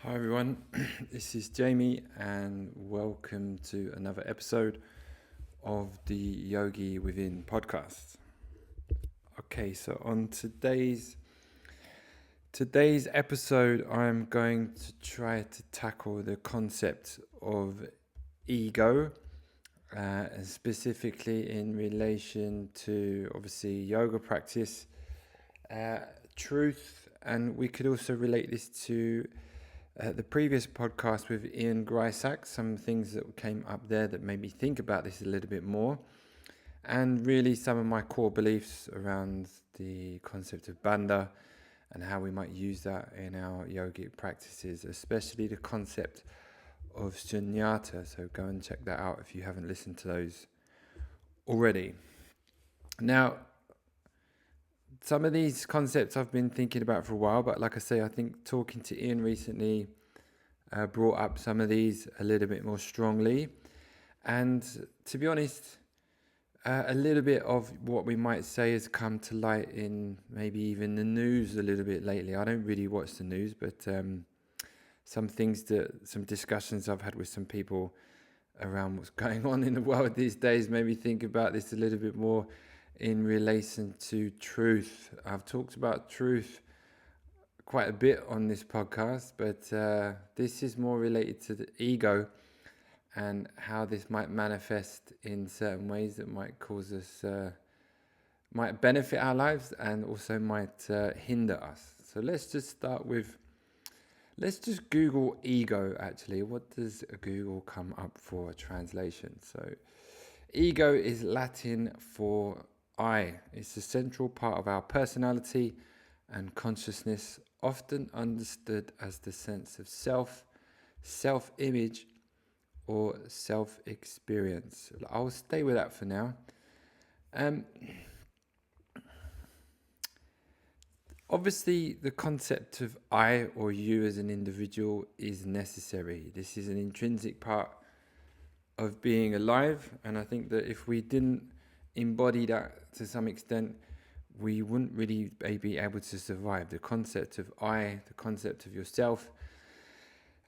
Hi everyone, this is Jamie and welcome to another episode of the Yogi Within podcast. Okay, so on today's episode I'm going to try to tackle the concept of ego, and specifically in relation to obviously yoga practice, truth, and we could also relate this to the previous podcast with Ian Grysack, some things that came up there that made me think about this a little bit more, and really some of my core beliefs around the concept of bandha and how we might use that in our yogic practices, especially the concept of shunyata. So go and check that out if you haven't listened to those already. Now, some of these concepts I've been thinking about for a while, but like I say, I think talking to Ian recently brought up some of these a little bit more strongly. And to be honest, a little bit of what we might say has come to light in maybe even the news a little bit lately. I don't really watch the news, but some discussions I've had with some people around what's going on in the world these days made me think about this a little bit more in relation to truth. I've talked about truth quite a bit on this podcast, but this is more related to the ego and how this might manifest in certain ways that might cause us, might benefit our lives and also might hinder us. So let's just Google ego actually. What does Google come up for a translation? So ego is Latin for I. It's the central part of our personality and consciousness, often understood as the sense of self, self-image, or self-experience. I'll stay with that for now. Obviously, the concept of I or you as an individual is necessary. This is an intrinsic part of being alive, and I think that if we didn't embody that to some extent, we wouldn't really be able to survive. The concept of I, the concept of yourself,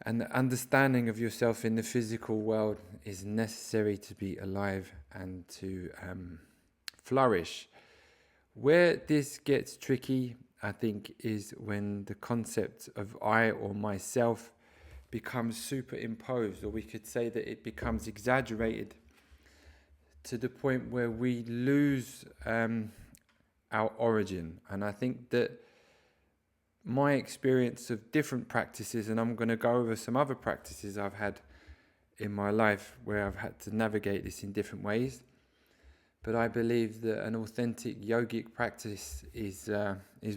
and the understanding of yourself in the physical world is necessary to be alive and to flourish. Where this gets tricky, I think, is when the concept of I or myself becomes superimposed, or we could say that it becomes exaggerated to the point where we lose our origin. And I think that my experience of different practices, and I'm going to go over some other practices I've had in my life where I've had to navigate this in different ways, but I believe that an authentic yogic practice is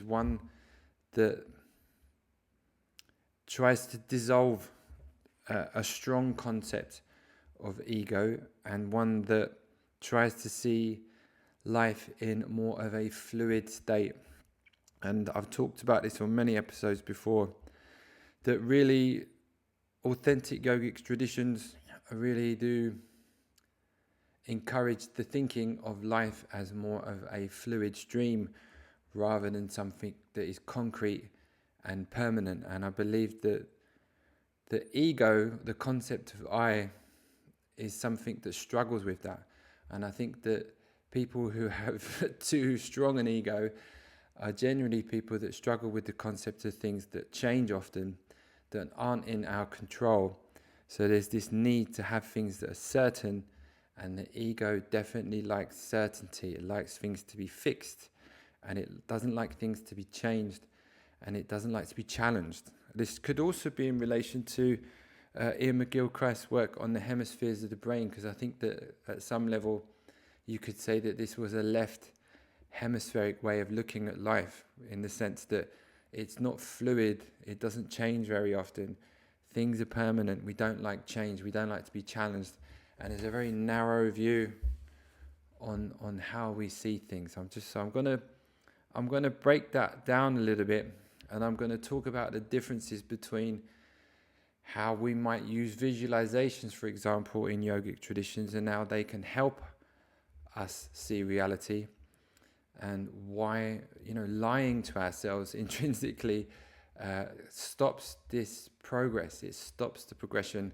one that tries to dissolve a strong concept of ego, and one that tries to see life in more of a fluid state. And I've talked about this on many episodes before, that really authentic yogic traditions really do encourage the thinking of life as more of a fluid stream rather than something that is concrete and permanent. And I believe that the ego, the concept of I, is something that struggles with that. And I think that people who have too strong an ego are generally people that struggle with the concept of things that change often, that aren't in our control. So there's this need to have things that are certain, and the ego definitely likes certainty. It likes things to be fixed, and it doesn't like things to be changed, and it doesn't like to be challenged. This could also be in relation to Ian McGilchrist's work on the hemispheres of the brain, because I think that at some level you could say that this was a left hemispheric way of looking at life, in the sense that it's not fluid, it doesn't change very often, things are permanent, we don't like change, we don't like to be challenged, and there's a very narrow view on how we see things. I'm going to break that down a little bit, and I'm going to talk about the differences between how we might use visualizations, for example, in yogic traditions, and how they can help us see reality, and why lying to ourselves intrinsically stops this progress. It stops the progression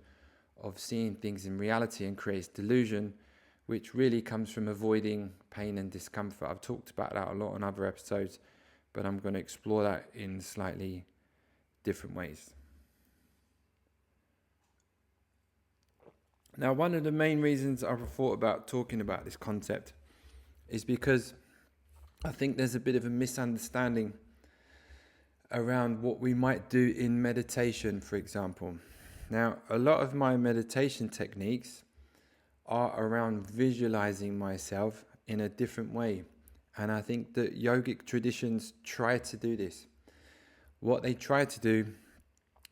of seeing things in reality and creates delusion, which really comes from avoiding pain and discomfort. I've talked about that a lot on other episodes, but I'm going to explore that in slightly different ways. Now, one of the main reasons I've thought about talking about this concept is because I think there's a bit of a misunderstanding around what we might do in meditation, for example. Now, a lot of my meditation techniques are around visualizing myself in a different way. And I think that yogic traditions try to do this. What they try to do,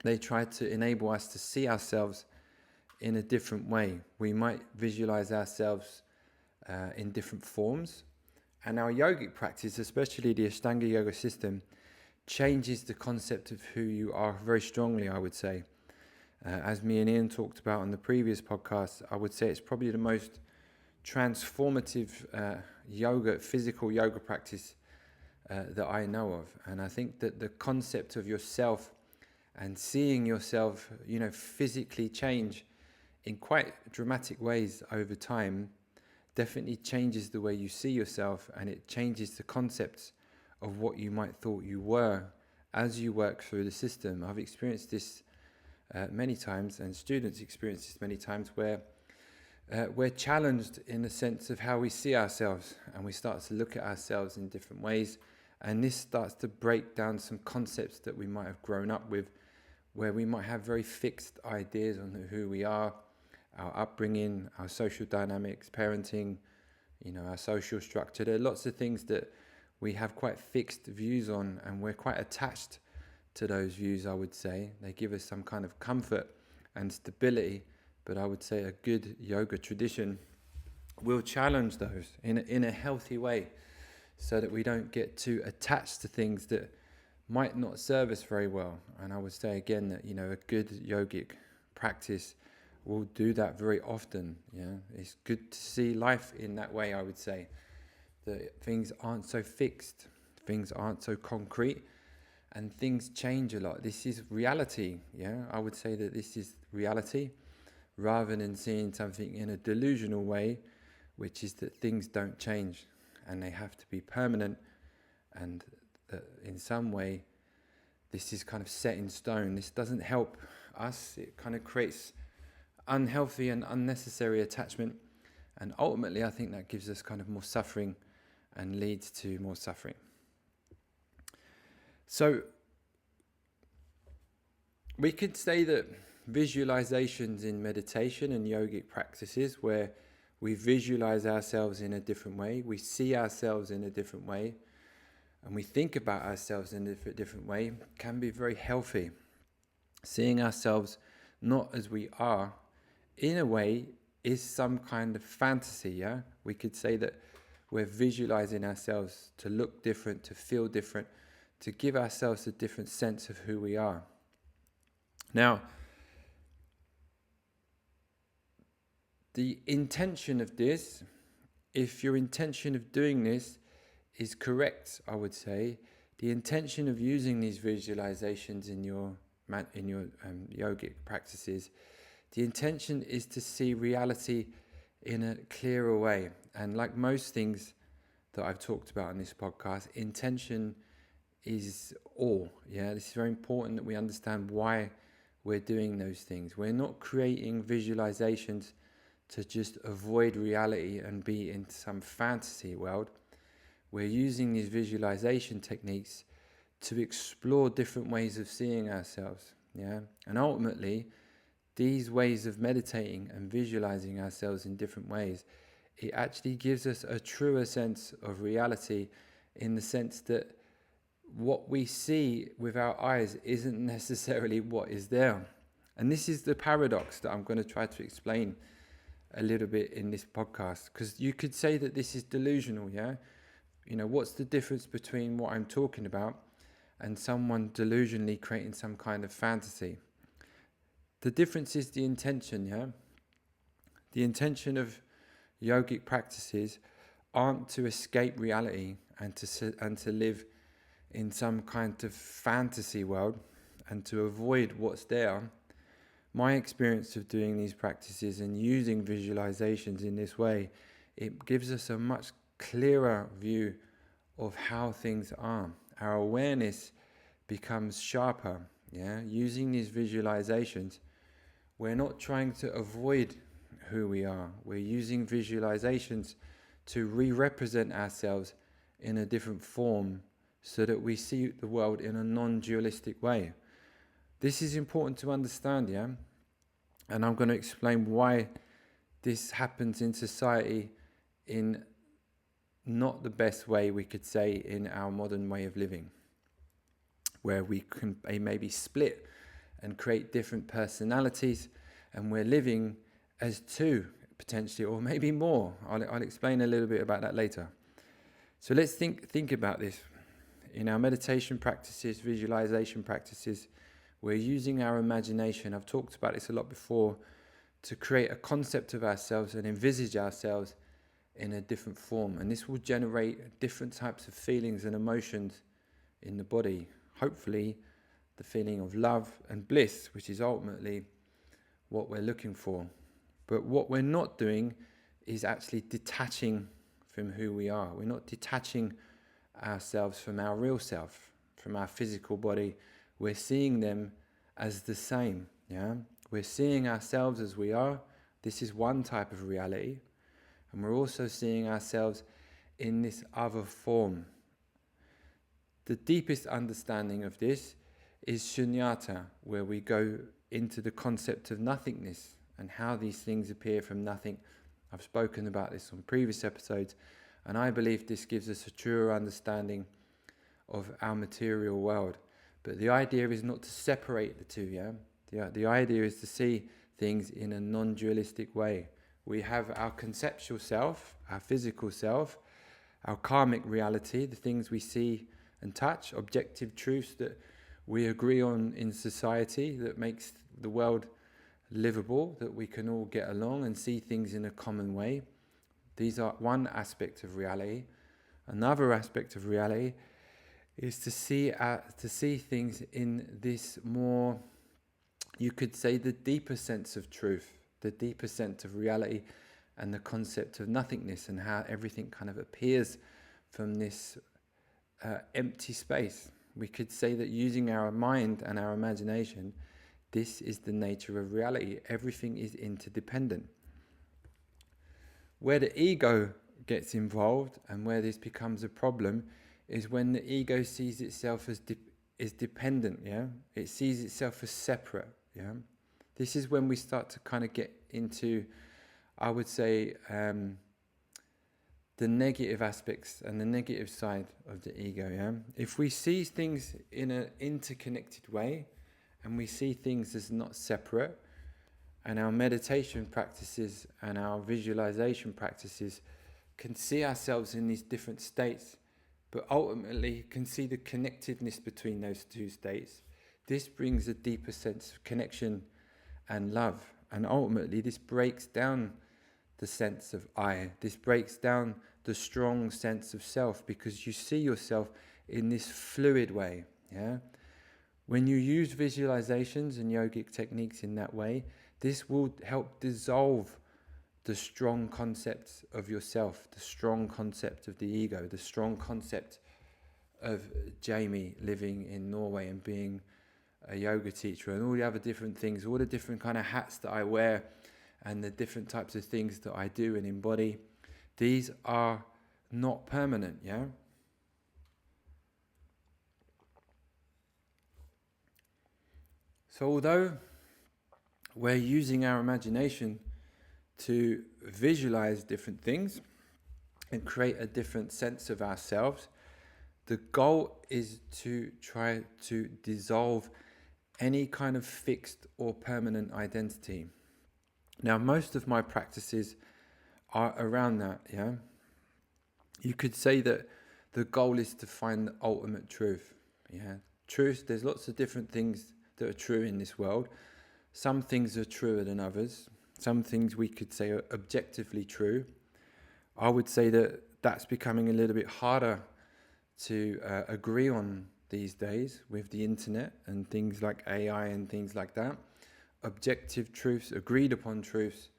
they try to enable us to see ourselves in a different way. We might visualize ourselves in different forms. And our yogic practice, especially the Ashtanga yoga system, changes the concept of who you are very strongly, I would say. As me and Ian talked about on the previous podcast, I would say it's probably the most transformative physical yoga practice that I know of. And I think that the concept of yourself and seeing yourself, physically change in quite dramatic ways over time definitely changes the way you see yourself, and it changes the concepts of what you might thought you were as you work through the system. I've experienced this many times, and students experience this many times, where we're challenged in the sense of how we see ourselves, and we start to look at ourselves in different ways, and this starts to break down some concepts that we might have grown up with, where we might have very fixed ideas on who we are, our upbringing, our social dynamics, parenting, our social structure. There are lots of things that we have quite fixed views on, and we're quite attached to those views, I would say. They give us some kind of comfort and stability, but I would say a good yoga tradition will challenge those in a healthy way, so that we don't get too attached to things that might not serve us very well. And I would say again that a good yogic practice will do that very often. It's good to see life in that way, I would say, that things aren't so fixed, things aren't so concrete, and things change a lot. This is reality. I would say that this is reality, rather than seeing something in a delusional way, which is that things don't change and they have to be permanent, and that in some way this is kind of set in stone. This doesn't help us. It kind of creates unhealthy and unnecessary attachment, and ultimately I think that gives us kind of more suffering and leads to more suffering. So we could say that visualizations in meditation and yogic practices, where we visualize ourselves in a different way, we see ourselves in a different way, and we think about ourselves in a different way, can be very healthy. Seeing ourselves not as we are, in a way, is some kind of fantasy. We could say that we're visualizing ourselves to look different, to feel different, to give ourselves a different sense of who we are. Now, the intention of this, if your intention of doing this is correct, I would say, the intention of using these visualizations in your yogic practices, the intention is to see reality in a clearer way. And like most things that I've talked about on this podcast, intention is all. This is very important that we understand why we're doing those things. We're not creating visualizations to just avoid reality and be in some fantasy world. We're using these visualization techniques to explore different ways of seeing ourselves. And ultimately, these ways of meditating and visualizing ourselves in different ways, it actually gives us a truer sense of reality, in the sense that what we see with our eyes isn't necessarily what is there. And this is the paradox that I'm going to try to explain a little bit in this podcast, because you could say that this is delusional. What's the difference between what I'm talking about and someone delusionally creating some kind of fantasy? The difference is the intention. The intention of yogic practices aren't to escape reality and to live in some kind of fantasy world and to avoid what's there, my experience of doing these practices and using visualizations in this way, it gives us a much clearer view of how things are. Our awareness becomes sharper. Using these visualizations, we're not trying to avoid who we are. We're using visualizations to re-represent ourselves in a different form so that we see the world in a non-dualistic way. This is important to understand, and I'm going to explain why this happens in society in not the best way, we could say, in our modern way of living, where we can maybe split and create different personalities, and we're living as two, potentially, or maybe more. I'll explain a little bit about that later. So let's think about this. In our meditation practices, visualization practices, we're using our imagination. I've talked about this a lot before, to create a concept of ourselves and envisage ourselves in a different form. And this will generate different types of feelings and emotions in the body. Hopefully, the feeling of love and bliss, which is ultimately what we're looking for. But what we're not doing is actually detaching from who we are. We're not detaching ourselves from our real self, from our physical body. We're seeing them as the same. We're seeing ourselves as we are. This is one type of reality. And we're also seeing ourselves in this other form. The deepest understanding of this is shunyata, where we go into the concept of nothingness and how these things appear from nothing. I've spoken about this on previous episodes, and I believe this gives us a truer understanding of our material world. But the idea is not to separate the two, The idea is to see things in a non-dualistic way. We have our conceptual self, our physical self, our karmic reality, the things we see and touch, objective truths that we agree on in society that makes the world livable, that we can all get along and see things in a common way. These are one aspect of reality. Another aspect of reality is to see things in this more, you could say, the deeper sense of truth, the deeper sense of reality, and the concept of nothingness, and how everything kind of appears from this empty space. We could say that using our mind and our imagination, this is the nature of reality. Everything is interdependent. Where the ego gets involved and where this becomes a problem is when the ego sees itself as dependent, It sees itself as separate, This is when we start to kind of get into, I would say, the negative aspects and the negative side of the ego, If we see things in an interconnected way and we see things as not separate, and our meditation practices and our visualization practices can see ourselves in these different states, but ultimately can see the connectedness between those two states, this brings a deeper sense of connection and love. And ultimately, this breaks down the sense of I. This breaks down the strong sense of self, because you see yourself in this fluid way. When you use visualizations and yogic techniques in that way, this will help dissolve the strong concepts of yourself, the strong concept of the ego, the strong concept of Jamie living in Norway and being a yoga teacher, and all the other different things, all the different kind of hats that I wear and the different types of things that I do and embody. These are not permanent, So although we're using our imagination to visualize different things and create a different sense of ourselves, the goal is to try to dissolve any kind of fixed or permanent identity. Now, most of my practices are around that, You could say that the goal is to find the ultimate truth, Truth, there's lots of different things that are true in this world. Some things are truer than others. Some things we could say are objectively true. I would say that that's becoming a little bit harder to agree on these days with the internet and things like AI and things like that. Objective truths, agreed upon truths,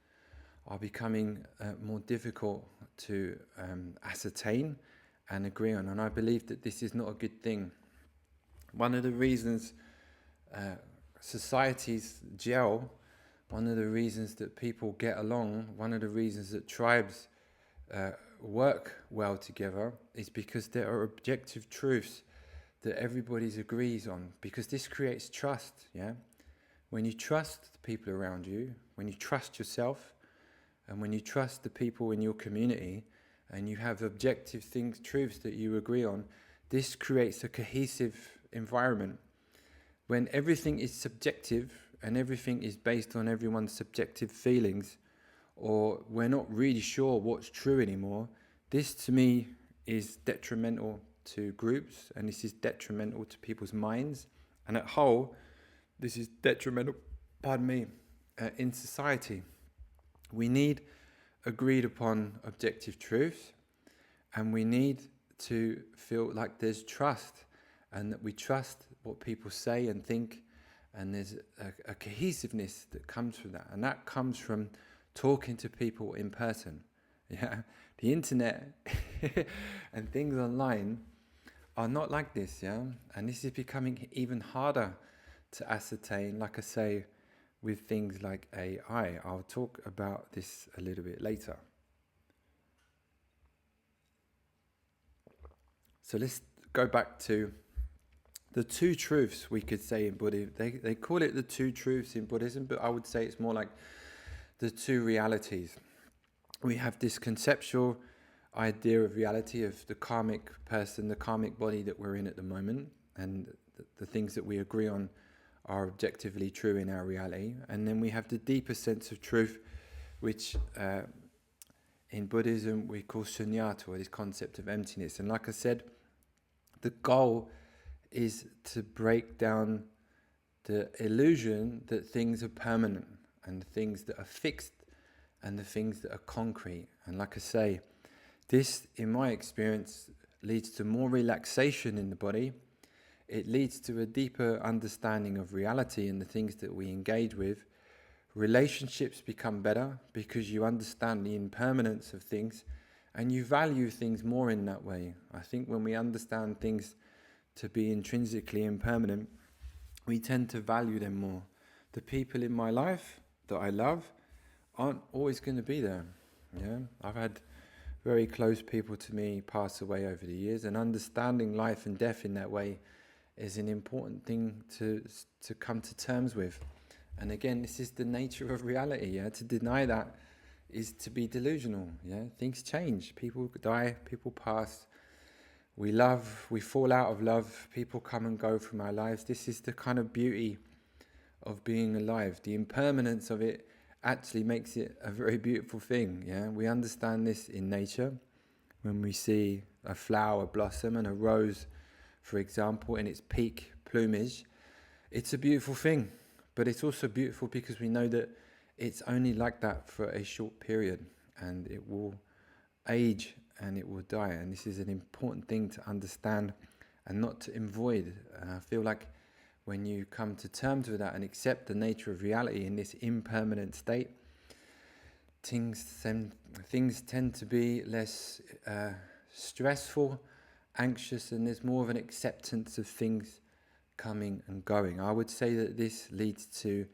are becoming more difficult to ascertain and agree on. And I believe that this is not a good thing. One of the reasons societies gel, one of the reasons that people get along, one of the reasons that tribes work well together is because there are objective truths that everybody agrees on, because this creates trust. Yeah, when you trust the people around you, when you trust yourself, and when you trust the people in your community, and you have objective things, truths that you agree on, this creates a cohesive environment. When everything is subjective and everything is based on everyone's subjective feelings, or we're not really sure what's true anymore, this to me is detrimental to groups, and this is detrimental to people's minds, and at whole, this is detrimental, in society. We need agreed upon objective truths, and we need to feel like there's trust, and that we trust what people say and think, and there's a cohesiveness that comes from that, and that comes from talking to people in person. Yeah, the internet and things online are not like this. Yeah, and this is becoming even harder to ascertain. Like I say, with things like AI, I'll talk about this a little bit later. So let's go back to the two truths, we could say, in Buddhism. They call it the two truths in Buddhism, but I would say it's more like the two realities. We have this conceptual idea of reality, of the karmic person, the karmic body that we're in at the moment, and the things that we agree on are objectively true in our reality. And then we have the deeper sense of truth, which in Buddhism we call shunyata, or this concept of emptiness. And like I said, the goal is to break down the illusion that things are permanent, and the things that are fixed, and the things that are concrete. And like I say, this, in my experience, leads to more relaxation in the body. It leads to a deeper understanding of reality and the things that we engage with. Relationships become better because you understand the impermanence of things, and you value things more in that way. I think when we understand things to be intrinsically impermanent, we tend to value them more. The people in my life that I love aren't always going to be there. Yeah, I've had very close people to me pass away over the years, and understanding life and death in that way is an important thing to come to terms with. And again, this is the nature of reality. Yeah, to deny that is to be delusional. Yeah, things change. People die. People pass. We love. We fall out of love. People come and go from our lives. This is the kind of beauty of being alive. The impermanence of it actually makes it a very beautiful thing. Yeah, we understand this in nature when we see a flower blossom and a rose, for example, in its peak plumage. It's a beautiful thing, but it's also beautiful because we know that it's only like that for a short period, and it will age and it will die. And this is an important thing to understand and not to avoid. And I feel like when you come to terms with that and accept the nature of reality in this impermanent state, things tend to be less stressful, anxious, and there's more of an acceptance of things coming and going. I would say that this leads to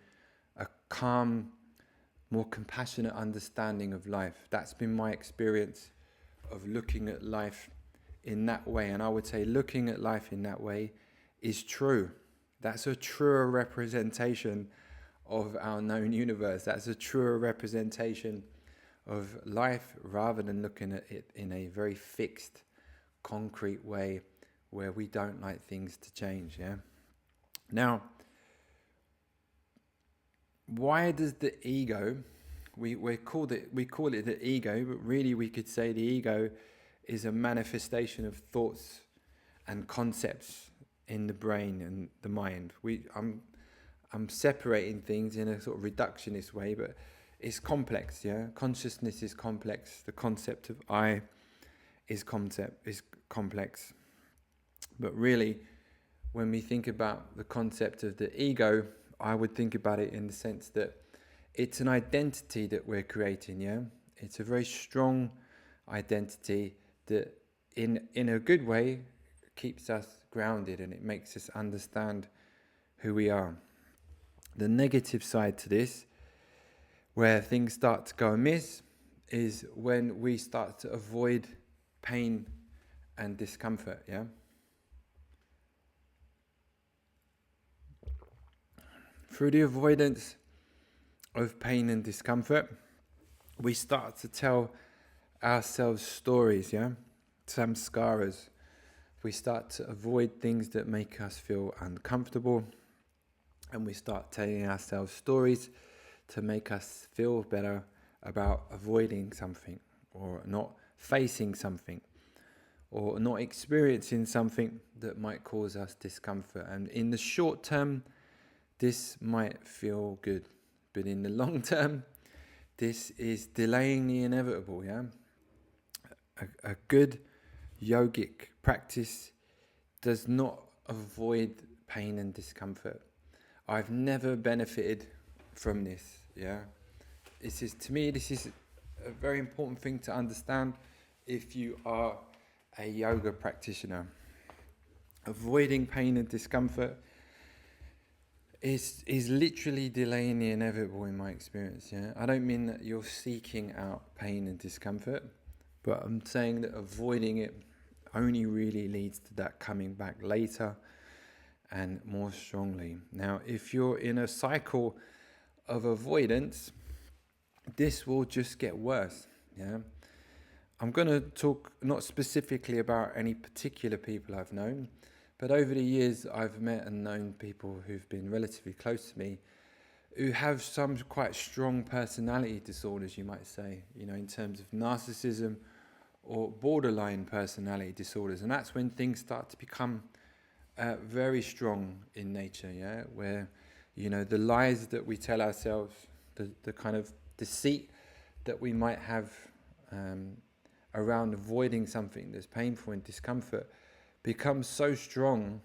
a calm, more compassionate understanding of life. That's been my experience of looking at life in that way, and I would say looking at life in that way is true. That's a truer representation of our known universe. That's a truer representation of life, rather than looking at it in a very fixed, concrete way where we don't like things to change. Yeah. Now, why does the ego, we call it the ego, but really we could say the ego is a manifestation of thoughts and concepts in the brain and the mind. I'm separating things in a sort of reductionist way, but it's complex. Yeah, consciousness is complex. The concept of I is complex. But really, when we think about the concept of the ego, I would think about it in the sense that it's an identity that we're creating, yeah? It's a very strong identity that in a good way keeps us grounded, and it makes us understand who we are. The negative side to this, where things start to go amiss, is when we start to avoid pain and discomfort, yeah? Through the avoidance of pain and discomfort, we start to tell ourselves stories, yeah? Samskaras. We start to avoid things that make us feel uncomfortable, and we start telling ourselves stories to make us feel better about avoiding something, or not facing something, or not experiencing something that might cause us discomfort. And in the short term, this might feel good, but in the long term, this is delaying the inevitable, yeah? A good yogic practice does not avoid pain and discomfort. I've never benefited from this, yeah? To me, this is a very important thing to understand if you are a yoga practitioner. Avoiding pain and discomfort is literally delaying the inevitable in my experience, yeah? I don't mean that you're seeking out pain and discomfort, but I'm saying that avoiding it only really leads to that coming back later and more strongly. Now, if you're in a cycle of avoidance, this will just get worse, yeah? I'm going to talk not specifically about any particular people I've known, but over the years I've met and known people who've been relatively close to me who have some quite strong personality disorders, you might say, in terms of narcissism or borderline personality disorders. And that's when things start to become very strong in nature, yeah, where, the lies that we tell ourselves, the kind of deceit that we might have around avoiding something that's painful and discomfort becomes so strong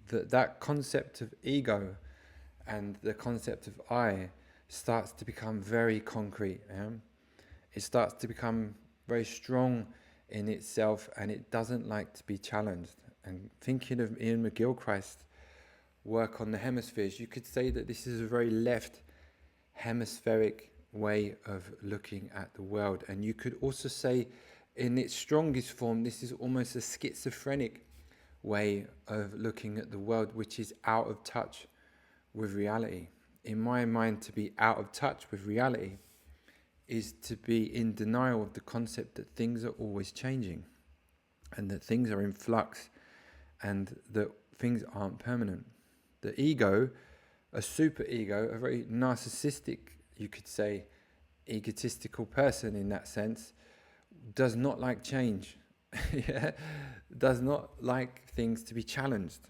that concept of ego and the concept of I starts to become very concrete. Yeah? It starts to become very strong in itself, and it doesn't like to be challenged. And thinking of Ian McGilchrist's work on the hemispheres, you could say that this is a very left hemispheric way of looking at the world. And you could also say, in its strongest form, this is almost a schizophrenic way of looking at the world, which is out of touch with reality. In my mind, to be out of touch with reality is to be in denial of the concept that things are always changing and that things are in flux and that things aren't permanent. The ego, a super ego, a very narcissistic, you could say, egotistical person in that sense, does not like change. Yeah? Does not like things to be challenged,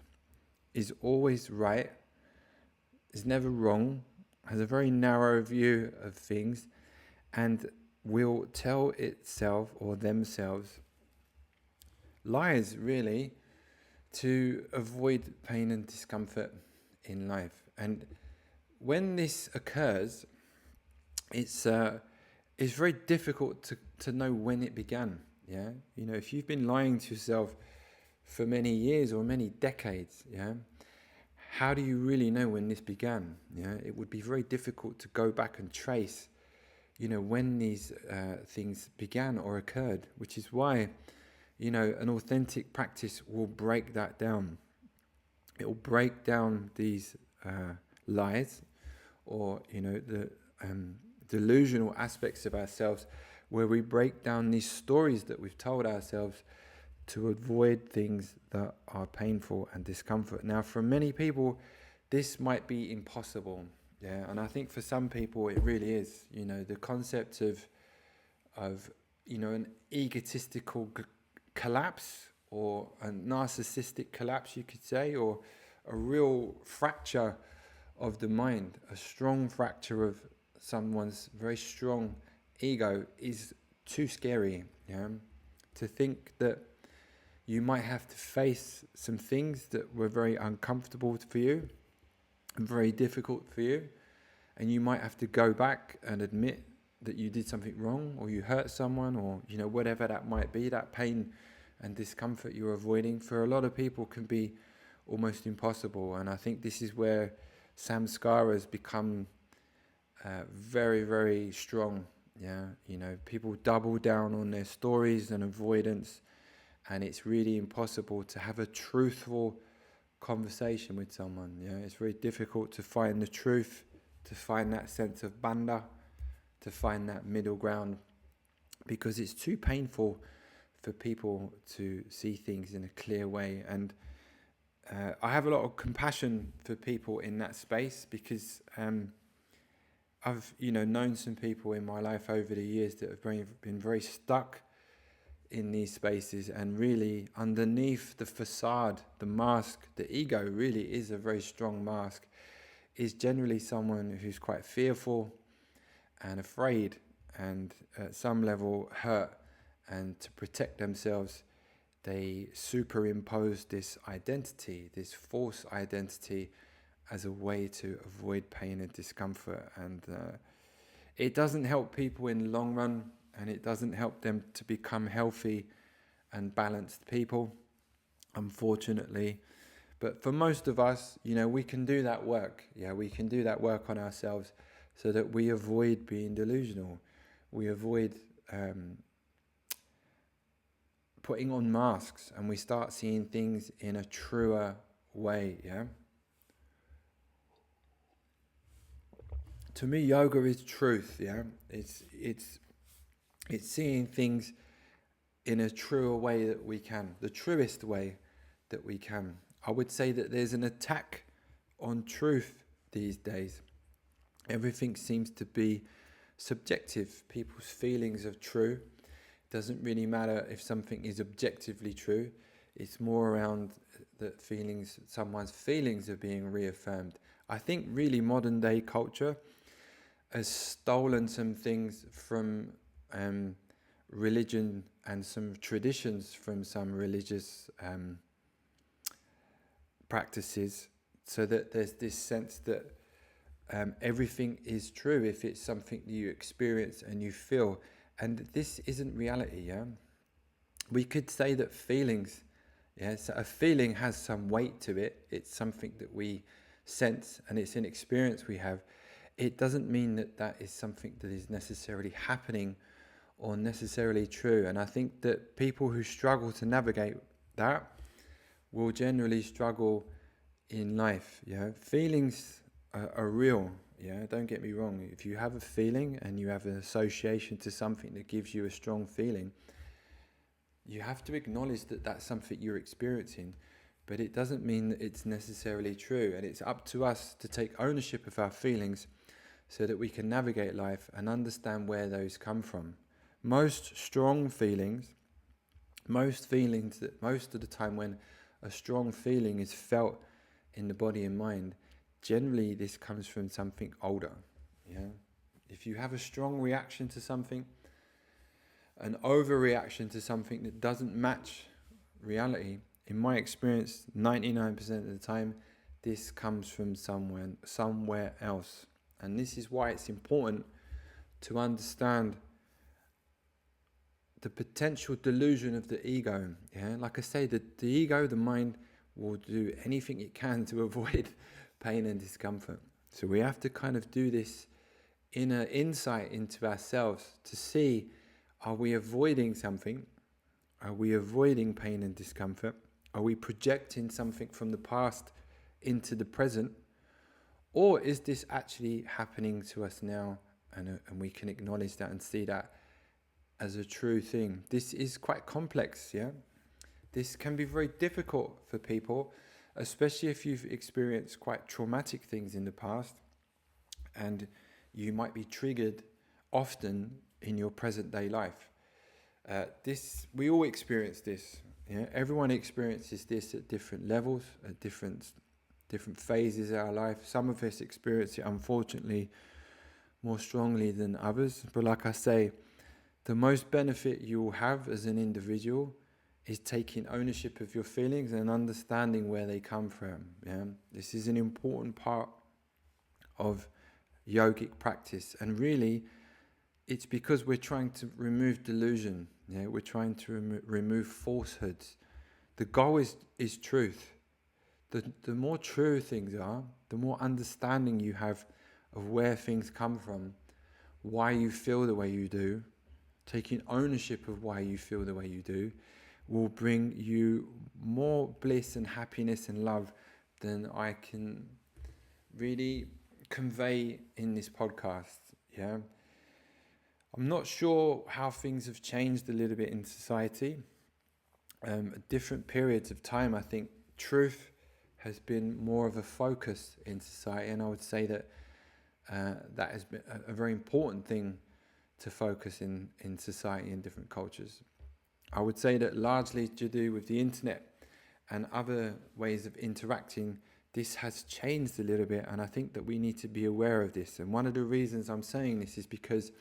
is always right, is never wrong, has a very narrow view of things, and will tell itself or themselves lies, really, to avoid pain and discomfort in life. And when this occurs, it's very difficult to know when it began. Yeah, if you've been lying to yourself for many years or many decades, yeah, how do you really know when this began? Yeah, it would be very difficult to go back and trace, when these things began or occurred. Which is why, an authentic practice will break that down. It will break down these lies, or the delusional aspects of ourselves, where we break down these stories that we've told ourselves to avoid things that are painful and discomfort. Now, for many people, this might be impossible, yeah, and I think for some people it really is. The concept of an egotistical collapse, or a narcissistic collapse, you could say, or a real fracture of the mind, a strong fracture of someone's very strong ego, is too scary, yeah, to think that you might have to face some things that were very uncomfortable for you and very difficult for you. And you might have to go back and admit that you did something wrong, or you hurt someone, or whatever that might be. That pain and discomfort you're avoiding for a lot of people can be almost impossible. And I think this is where samskaras become very, very strong. People double down on their stories and avoidance, and it's really impossible to have a truthful conversation with someone. It's very difficult to find the truth, to find that sense of bandha, to find that middle ground, because it's too painful for people to see things in a clear way. And I have a lot of compassion for people in that space, because I've known some people in my life over the years that have been very stuck in these spaces, and really underneath the facade, the mask, the ego really is a very strong mask, is generally someone who's quite fearful and afraid, and at some level hurt, and to protect themselves they superimpose this identity, this false identity, as a way to avoid pain and discomfort. And it doesn't help people in the long run, and it doesn't help them to become healthy and balanced people, unfortunately. But for most of us, we can do that work. We can do that work on ourselves so that we avoid being delusional. We avoid putting on masks, and we start seeing things in a truer way. To me, yoga is truth. It's seeing things in a truer way that we can, the truest way that we can. I would say that there's an attack on truth these days. Everything seems to be subjective. People's feelings of true. It doesn't really matter if something is objectively true. It's more around that someone's feelings are being reaffirmed. I think really modern day culture has stolen some things from religion and some traditions from some religious practices, so that there's this sense that everything is true if it's something that you experience and you feel. And this isn't reality. We could say that feelings, so a feeling has some weight to it. It's something that we sense, and it's an experience we have. It doesn't mean that that is something that is necessarily happening or necessarily true. And I think that people who struggle to navigate that will generally struggle in life. Feelings are real. Don't get me wrong. If you have a feeling and you have an association to something that gives you a strong feeling, you have to acknowledge that that's something you're experiencing, but it doesn't mean that it's necessarily true. And it's up to us to take ownership of our feelings so that we can navigate life and understand where those come from. Most strong feelings, most of the time when a strong feeling is felt in the body and mind, generally this comes from something older. If you have a strong reaction to something, an overreaction to something that doesn't match reality, in my experience, 99% of the time, this comes from somewhere else. And this is why it's important to understand the potential delusion of the ego. Like I say, the ego, the mind, will do anything it can to avoid pain and discomfort. So we have to kind of do this inner insight into ourselves to see, are we avoiding something? Are we avoiding pain and discomfort? Are we projecting something from the past into the present? Or is this actually happening to us now, and we can acknowledge that and see that as a true thing? This is quite complex, This can be very difficult for people, especially if you've experienced quite traumatic things in the past, and you might be triggered often in your present day life. We all experience this. Everyone experiences this at different levels, at different phases of our life. Some of us experience it, unfortunately, more strongly than others. But like I say, the most benefit you will have as an individual is taking ownership of your feelings and understanding where they come from. Yeah, this is an important part of yogic practice, and really, it's because we're trying to remove delusion. Yeah, we're trying to remove falsehoods. The goal is truth. The more true things are, the more understanding you have of where things come from, why you feel the way you do, taking ownership of why you feel the way you do, will bring you more bliss and happiness and love than I can really convey in this podcast. Yeah, I'm not sure how things have changed a little bit in society. At different periods of time, I think truth has been more of a focus in society, and I would say that that has been a very important thing to focus in society in different cultures. I would say that largely to do with the internet and other ways of interacting, this has changed a little bit, and I think that we need to be aware of this. And one of the reasons I'm saying this is because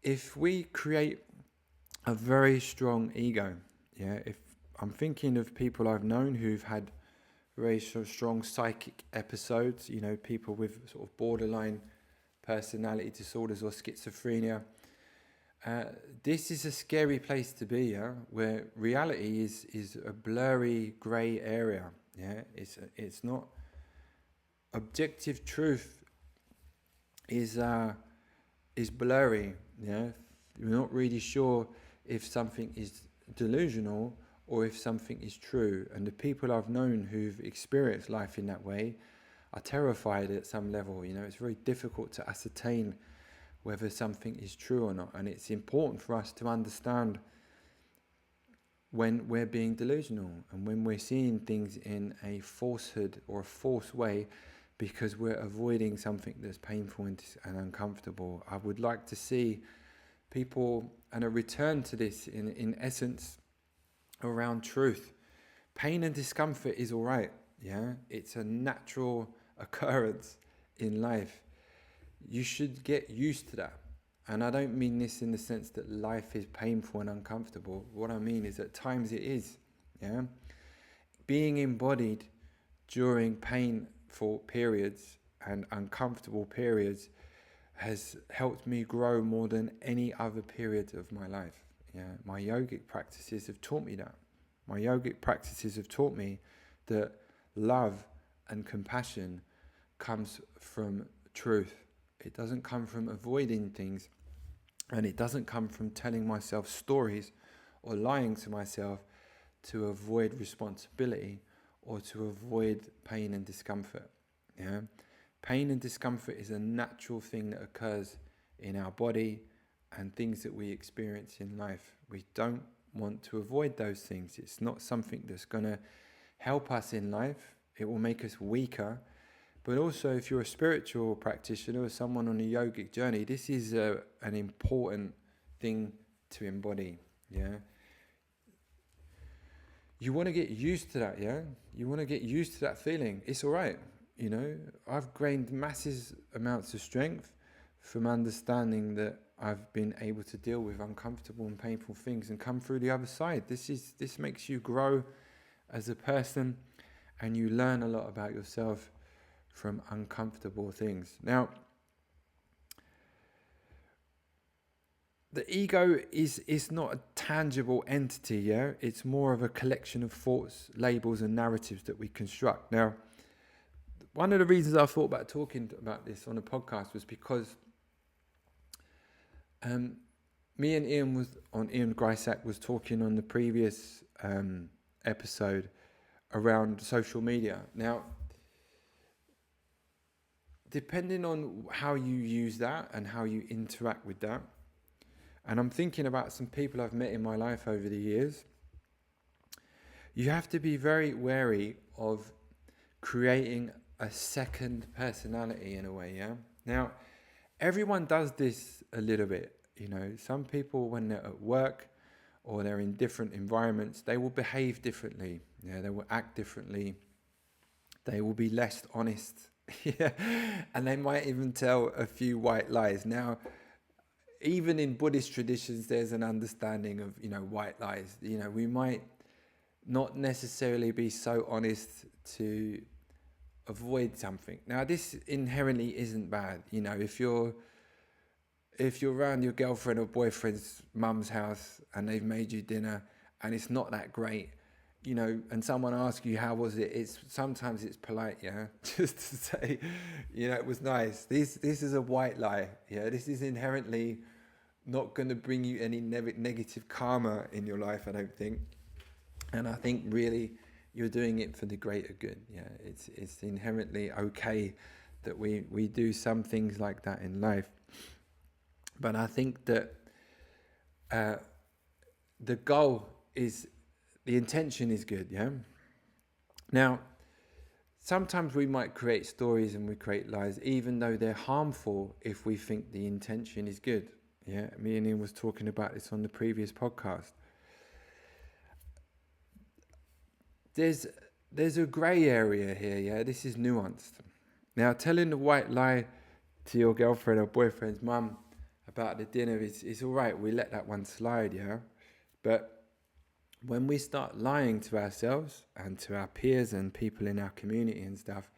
if we create a very strong ego, yeah, if I'm thinking of people I've known who've had very strong psychic episodes, people with sort of borderline personality disorders or schizophrenia. This is a scary place to be, yeah, where reality is a blurry grey area. Yeah, it's not objective truth is blurry. Yeah, you're not really sure if something is delusional or if something is true. And the people I've known who've experienced life in that way are terrified at some level. It's very difficult to ascertain whether something is true or not. And it's important for us to understand when we're being delusional and when we're seeing things in a falsehood or a false way because we're avoiding something that's painful and uncomfortable. I would like to see people, and a return to this in essence, around truth. Pain and discomfort is all right. Yeah, it's a natural occurrence in life. You should get used to that. And I don't mean this in the sense that life is painful and uncomfortable. What I mean is at times it is. Yeah, being embodied during painful periods and uncomfortable periods has helped me grow more than any other period of my life. Yeah, my yogic practices have taught me that. My yogic practices have taught me that love and compassion comes from truth. It doesn't come from avoiding things, and it doesn't come from telling myself stories or lying to myself to avoid responsibility or to avoid pain and discomfort. Yeah, pain and discomfort is a natural thing that occurs in our body and things that we experience in life. We don't want to avoid those things. It's not something that's going to help us in life. It will make us weaker. But also, if you're a spiritual practitioner or someone on a yogic journey, this is an important thing to embody. Yeah, you want to get used to that. Yeah, you want to get used to that feeling. It's all right. I've gained massive amounts of strength from understanding that I've been able to deal with uncomfortable and painful things and come through the other side. This makes you grow as a person, and you learn a lot about yourself from uncomfortable things. Now, the ego is not a tangible entity, yeah? It's more of a collection of thoughts, labels and narratives that we construct. Now, one of the reasons I thought about talking about this on a podcast was because me and Ian Greisack was talking on the previous episode around social media. Now, depending on how you use that and how you interact with that, and I'm thinking about some people I've met in my life over the years, you have to be very wary of creating a second personality in a way, yeah? Now, everyone does this a little bit, Some people, when they're at work or they're in different environments, they will behave differently. Yeah, they will act differently. They will be less honest. Yeah, and they might even tell a few white lies. Now, even in Buddhist traditions, there's an understanding of, white lies. We might not necessarily be so honest to avoid something. Now, this inherently isn't bad. If you're around your girlfriend or boyfriend's mum's house and they've made you dinner and it's not that great, and someone asks you how was it, sometimes it's polite, just to say, it was nice. This is a white lie. This is inherently not going to bring you any negative karma in your life, I don't think. And I think really you're doing it for the greater good. It's inherently okay that we do some things like that in life. But I think that the goal is, the intention is good, Now, sometimes we might create stories and we create lies, even though they're harmful if we think the intention is good. Me and Ian was talking about this on the previous podcast. There's a grey area here, This is nuanced. Now, telling the white lie to your girlfriend or boyfriend's mum about the dinner is all right. We let that one slide, But when we start lying to ourselves and to our peers and people in our community and stuff,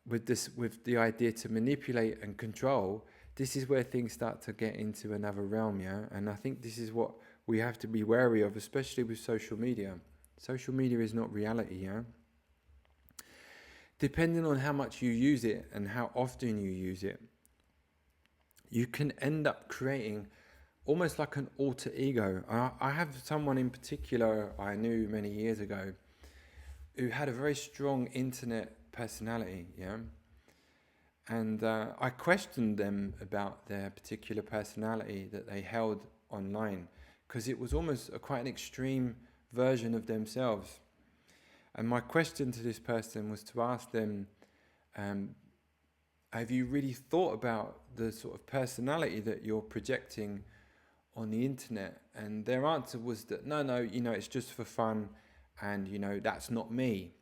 with the idea to manipulate and control, this is where things start to get into another realm, And I think this is what we have to be wary of, especially with social media. Social media is not reality, Depending on how much you use it and how often you use it, you can end up creating almost like an alter ego. I have someone in particular I knew many years ago who had a very strong internet personality, And I questioned them about their particular personality that they held online, because it was almost quite an extreme version of themselves. And my question to this person was to ask them, have you really thought about the sort of personality that you're projecting on the internet? And their answer was that no, it's just for fun, and that's not me.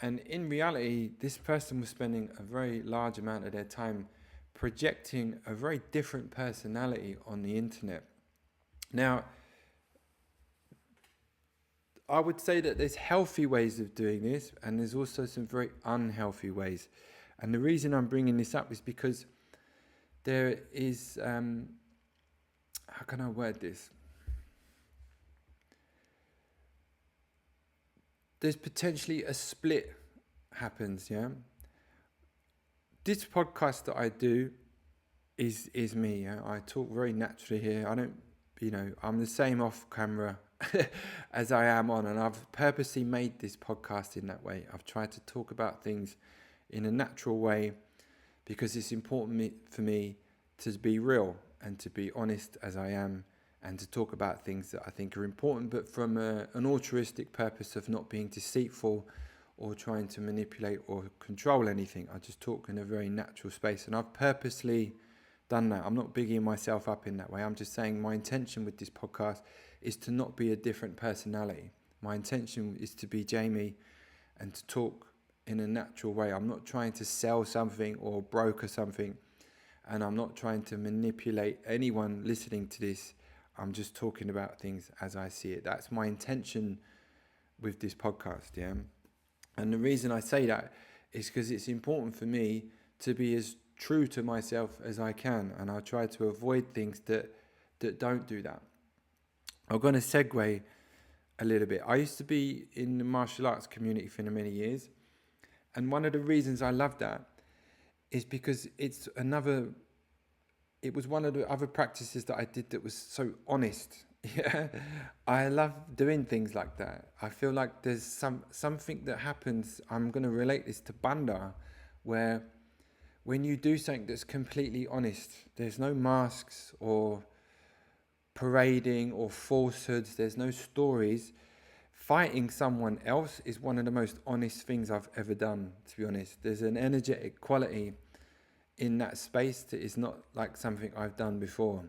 And in reality, this person was spending a very large amount of their time projecting a very different personality on the internet. Now, I would say that there's healthy ways of doing this, and there's also some very unhealthy ways. And the reason I'm bringing this up is because there is, how can I word this? There's potentially a split happens, This podcast that I do is me, I talk very naturally here. I don't, I'm the same off camera as I am on, and I've purposely made this podcast in that way. I've tried to talk about things in a natural way because it's important for me to be real and to be honest as I am, and to talk about things that I think are important, but from an altruistic purpose of not being deceitful or trying to manipulate or control anything. I just talk in a very natural space, and I've purposely done that. I'm not bigging myself up in that way. I'm just saying my intention with this podcast is to not be a different personality. My intention is to be Jamie and to talk in a natural way. I'm not trying to sell something or broker something, and I'm not trying to manipulate anyone listening to this. I'm just talking about things as I see it. That's my intention with this podcast, And the reason I say that is because it's important for me to be as true to myself as I can, and I try to avoid things that don't do that. I'm going to segue a little bit. I used to be in the martial arts community for many years, and one of the reasons I love that is because it was one of the other practices that I did that was so honest. I love doing things like that. I feel like there's something that happens. I'm going to relate this to Banda, where when you do something that's completely honest, there's no masks or parading or falsehoods, there's no stories. Fighting someone else is one of the most honest things I've ever done, to be honest. There's an energetic quality in that space that is not like something I've done before.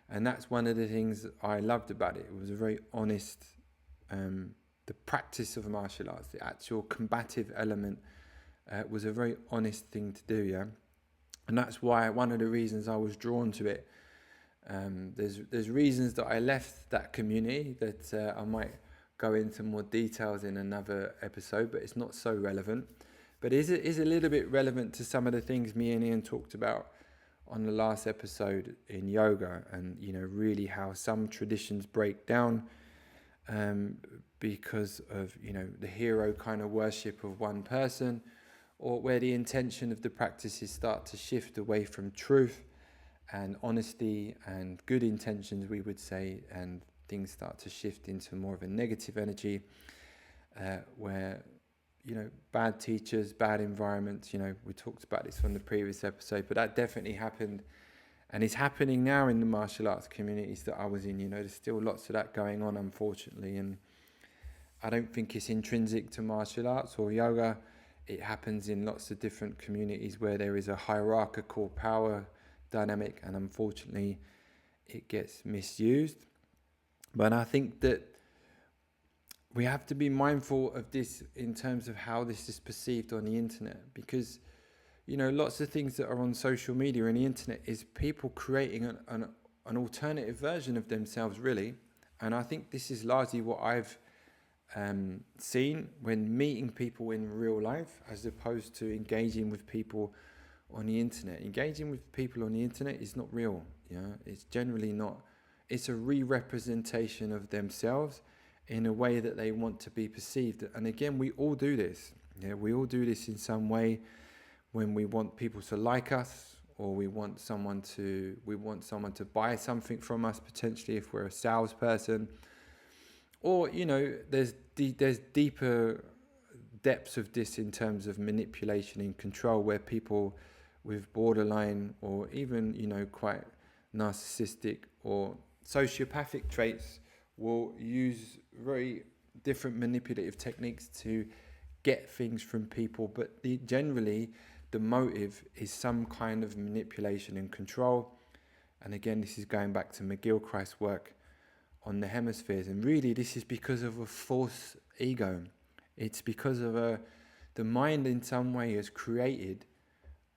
And that's one of the things I loved about it. It was a very honest, the practice of martial arts, the actual combative element was a very honest thing to do, And that's why one of the reasons I was drawn to it. There's reasons that I left that community that I might go into more details in another episode, but it's not so relevant. But is a little bit relevant to some of the things me and Ian talked about on the last episode in yoga, and really how some traditions break down because of the hero kind of worship of one person, or where the intention of the practices start to shift away from truth and honesty and good intentions, we would say, and things start to shift into more of a negative energy, where bad teachers, bad environments, we talked about this on the previous episode, but that definitely happened and is happening now in the martial arts communities that I was in. There's still lots of that going on, unfortunately, and I don't think it's intrinsic to martial arts or yoga. It happens in lots of different communities where there is a hierarchical power dynamic, and unfortunately it gets misused. But I think that we have to be mindful of this in terms of how this is perceived on the internet, because lots of things that are on social media and the internet is people creating an alternative version of themselves, really. And I think this is largely what I've seen when meeting people in real life, as opposed to engaging with people on the internet. Engaging with people on the internet is not real. It's generally not. It's a re-representation of themselves in a way that they want to be perceived. And again, we all do this. We all do this in some way when we want people to like us, or we want someone to buy something from us, potentially if we're a salesperson. Or, there's deeper depths of this in terms of manipulation and control, where people with borderline or even, quite narcissistic or sociopathic traits will use very different manipulative techniques to get things from people. But generally, the motive is some kind of manipulation and control. And again, this is going back to McGilchrist's work on the hemispheres. And really, this is because of a false ego. It's because of the mind in some way has created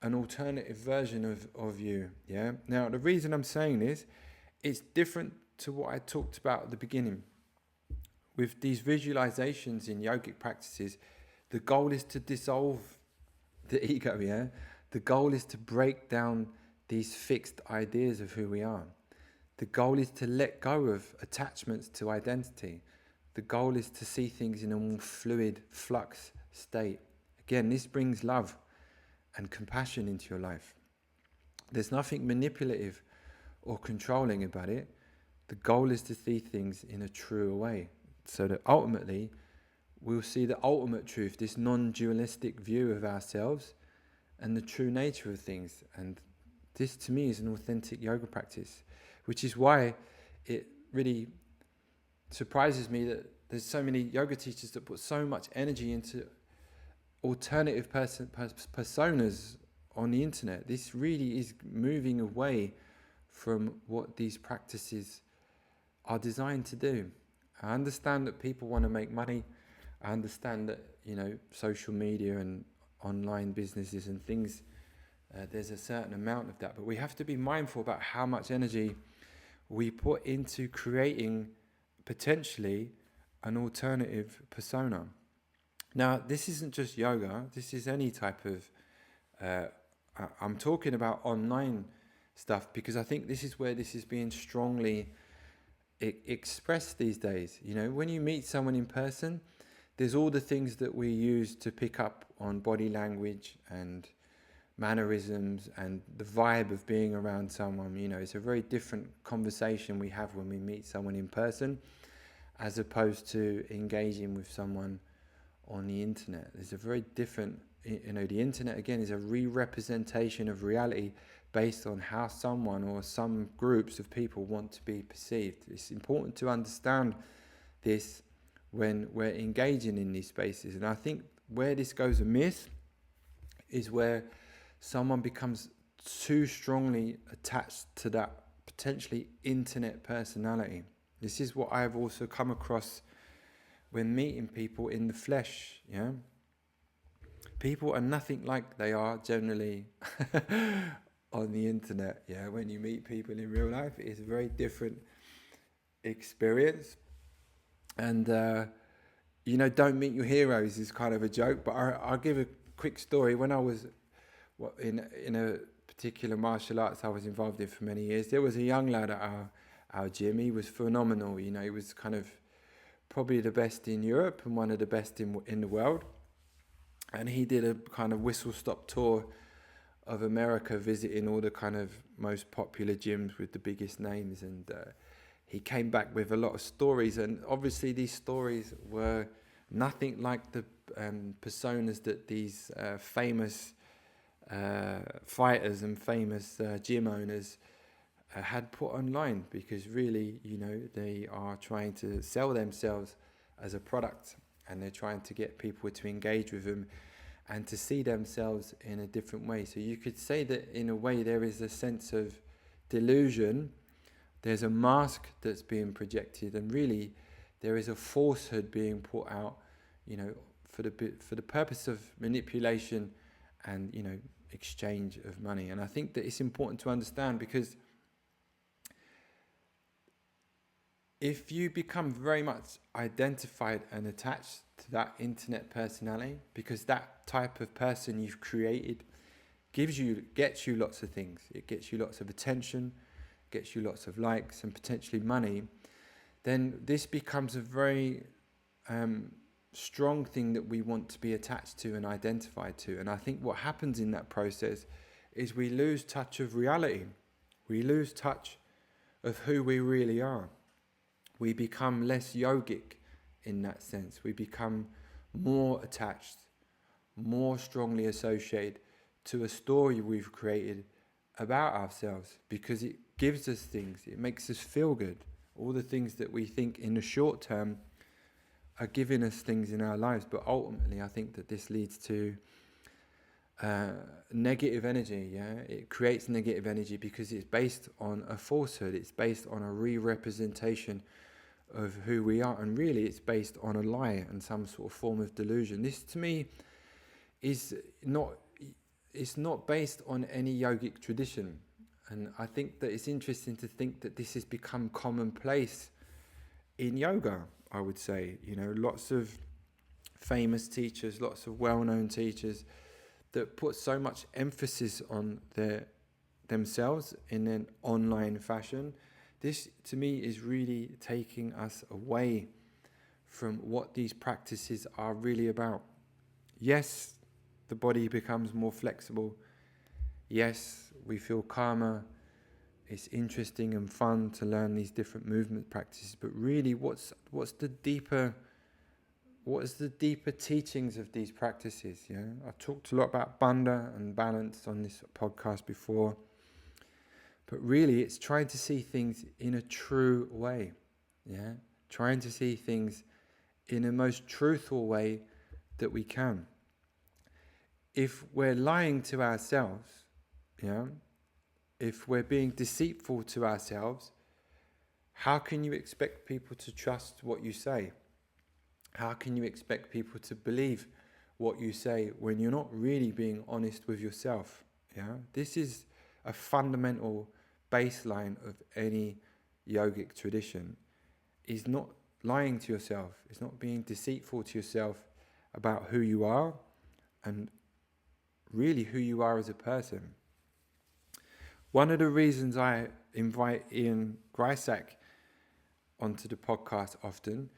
an alternative version of you. Yeah. Now, the reason I'm saying this, it's different to what I talked about at the beginning. With these visualizations in yogic practices, the goal is to dissolve the ego. Yeah. The goal is to break down these fixed ideas of who we are. The goal is to let go of attachments to identity. The goal is to see things in a more fluid, flux state. Again, this brings love and compassion into your life. There's nothing manipulative or controlling about it. The goal is to see things in a truer way, so that ultimately we'll see the ultimate truth, this non-dualistic view of ourselves and the true nature of things. And this, to me, is an authentic yoga practice, which is why it really surprises me that there's so many yoga teachers that put so much energy into alternative personas on the internet. This really is moving away from what these practices are designed to do. I understand that people want to make money. I understand that, social media and online businesses and things, there's a certain amount of that. But we have to be mindful about how much energy we put into creating potentially an alternative persona. Now, this isn't just yoga. This is any type of... I'm talking about online stuff because I think this is where this is being strongly expressed these days. When you meet someone in person, there's all the things that we use to pick up on body language and mannerisms and the vibe of being around someone. It's a very different conversation we have when we meet someone in person, as opposed to engaging with someone on the internet. There's a very different, the internet again is a re-representation of reality based on how someone or some groups of people want to be perceived. It's important to understand this when we're engaging in these spaces. And I think where this goes amiss is where someone becomes too strongly attached to that potentially internet personality. This is what I've also come across when meeting people in the flesh. People are nothing like they are generally on the internet. Yeah, when you meet people in real life, it's a very different experience. And don't meet your heroes is kind of a joke, but I'll give a quick story. When I was in a particular martial arts I was involved in for many years, there was a young lad at our gym. He was phenomenal. He was kind of probably the best in Europe and one of the best in the world. And he did a kind of whistle-stop tour of America, visiting all the kind of most popular gyms with the biggest names. And he came back with a lot of stories. And obviously these stories were nothing like the personas that these famous fighters and famous gym owners had put online, because really, they are trying to sell themselves as a product, and they're trying to get people to engage with them and to see themselves in a different way. So you could say that in a way there is a sense of delusion. There's a mask that's being projected, and really there is a falsehood being put out, for the purpose of manipulation and exchange of money. And I think that it's important to understand, because if you become very much identified and attached to that internet personality, because that type of person you've created gets you lots of things. It gets you lots of attention, gets you lots of likes and potentially money, then this becomes a very strong thing that we want to be attached to and identified to. And I think what happens in that process is we lose touch of reality. We lose touch of who we really are. We become less yogic in that sense. We become more attached, more strongly associated to a story we've created about ourselves, because it gives us things. It makes us feel good. All the things that we think in the short term are giving us things in our lives. But ultimately, I think that this leads to negative energy. Yeah, it creates negative energy because it's based on a falsehood. It's based on a re-representation of who we are, and really it's based on a lie and some sort of form of delusion. This, to me, is not based on any yogic tradition. And I think that it's interesting to think that this has become commonplace in yoga, I would say. Lots of famous teachers, lots of well-known teachers that put so much emphasis on themselves in an online fashion. This, to me, is really taking us away from what these practices are really about. Yes, the body becomes more flexible. Yes, we feel calmer. It's interesting and fun to learn these different movement practices. But really, what's the deeper teachings of these practices? Yeah, I've talked a lot about bandha and balance on this podcast before. But really, it's trying to see things in a true way. Yeah, trying to see things in the most truthful way that we can. If we're lying to ourselves, if we're being deceitful to ourselves, how can you expect people to trust what you say? How can you expect people to believe what you say when you're not really being honest with yourself? Yeah, this is a fundamental baseline of any yogic tradition, is not lying to yourself. It's not being deceitful to yourself about who you are and really who you are as a person. One of the reasons I invite Ian Greisack onto the podcast often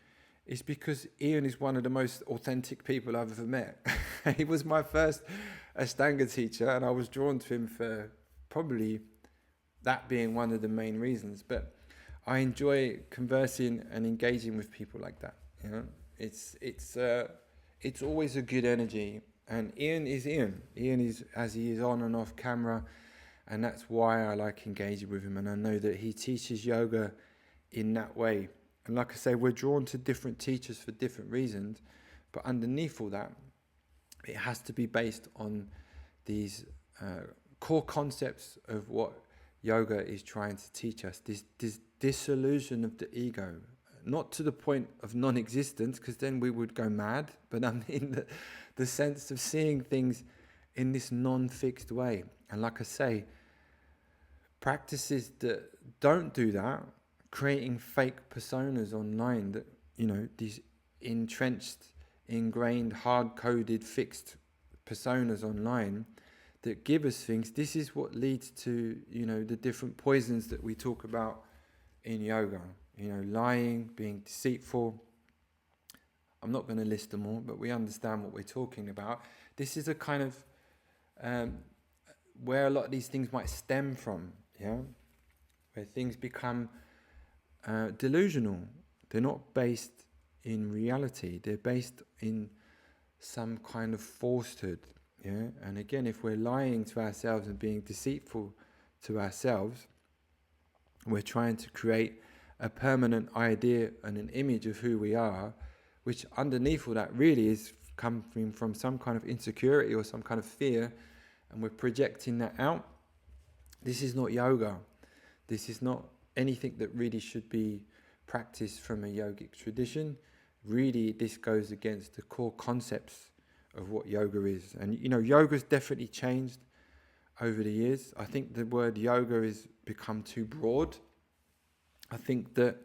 is because Ian is one of the most authentic people I've ever met. He was my first Ashtanga teacher, and I was drawn to him for probably that being one of the main reasons. But I enjoy conversing and engaging with people like that. It's always a good energy. And Ian is Ian. Ian is as he is on and off camera, and that's why I like engaging with him. And I know that he teaches yoga in that way. And like I say, we're drawn to different teachers for different reasons, but underneath all that, it has to be based on these core concepts of what yoga is trying to teach us. This dissolution of the ego, not to the point of non-existence, because then we would go mad, but I mean the sense of seeing things in this non-fixed way. And like I say, practices that don't do that, creating fake personas online that, these entrenched, ingrained, hard-coded, fixed personas online that give us things. This is what leads to, the different poisons that we talk about in yoga. Lying, being deceitful. I'm not going to list them all, but we understand what we're talking about. This is a kind of where a lot of these things might stem from, where things become delusional. They're not based in reality. They're based in some kind of falsehood. And again, if we're lying to ourselves and being deceitful to ourselves, we're trying to create a permanent idea and an image of who we are, which underneath all that really is coming from some kind of insecurity or some kind of fear, and we're projecting that out. This is not yoga. This is not anything that really should be practiced from a yogic tradition. Really, this goes against the core concepts of what yoga is. And, yoga's definitely changed over the years. I think the word yoga has become too broad. I think that,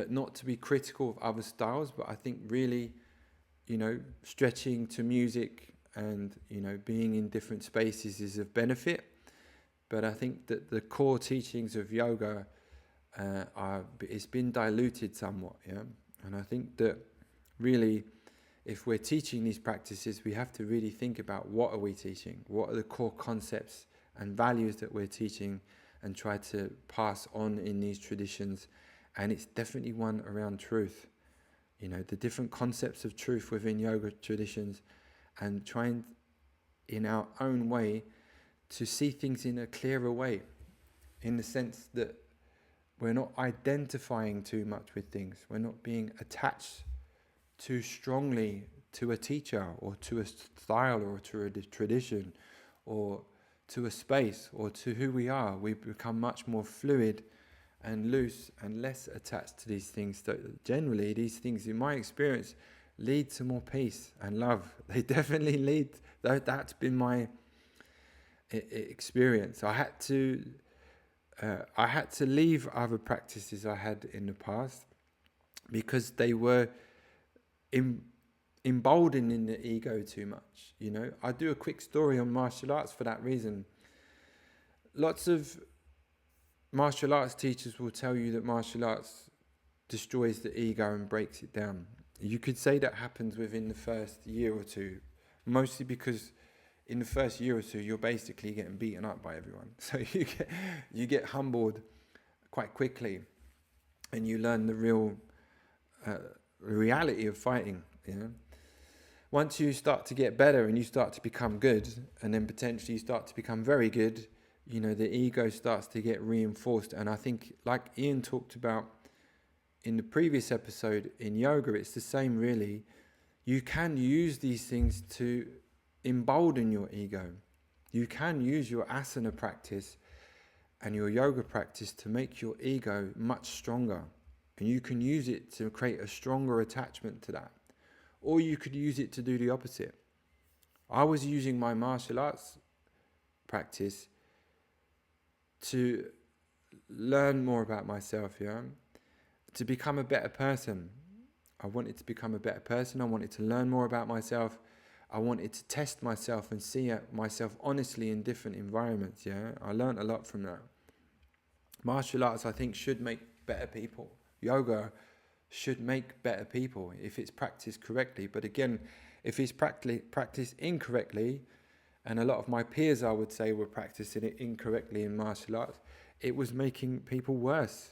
not to be critical of other styles, but I think really, stretching to music and, being in different spaces is of benefit. But I think that the core teachings of yoga it's been diluted somewhat, And I think that really, if we're teaching these practices, we have to really think about what are we teaching? What are the core concepts and values that we're teaching and try to pass on in these traditions? And it's definitely one around truth. The different concepts of truth within yoga traditions, and trying in our own way to see things in a clearer way, in the sense that we're not identifying too much with things. We're not being attached too strongly to a teacher or to a style or to a tradition or to a space or to who we are. We become much more fluid and loose and less attached to these things. So generally, these things, in my experience, lead to more peace and love. They definitely lead. That's been my experience. I had to leave other practices I had in the past because they were emboldening the ego too much. I do a quick story on martial arts for that reason. Lots of martial arts teachers will tell you that martial arts destroys the ego and breaks it down. You could say that happens within the first year or two, mostly because in the first year or two you're basically getting beaten up by everyone. So you get humbled quite quickly, and you learn the real reality of fighting. Once you start to get better and you start to become good, and then potentially you start to become very good, the ego starts to get reinforced. And I think, like Ian talked about in the previous episode in yoga, it's the same really. You can use these things to embolden your ego. You can use your asana practice and your yoga practice to make your ego much stronger. And you can use it to create a stronger attachment to that. Or you could use it to do the opposite. I was using my martial arts practice to learn more about myself, to become a better person. I wanted to become a better person. I wanted to learn more about myself. I wanted to test myself and see myself honestly in different environments, I learned a lot from that. Martial arts, I think, should make better people. Yoga should make better people if it's practiced correctly. But again, if it's practiced incorrectly, and a lot of my peers, I would say, were practicing it incorrectly in martial arts, it was making people worse,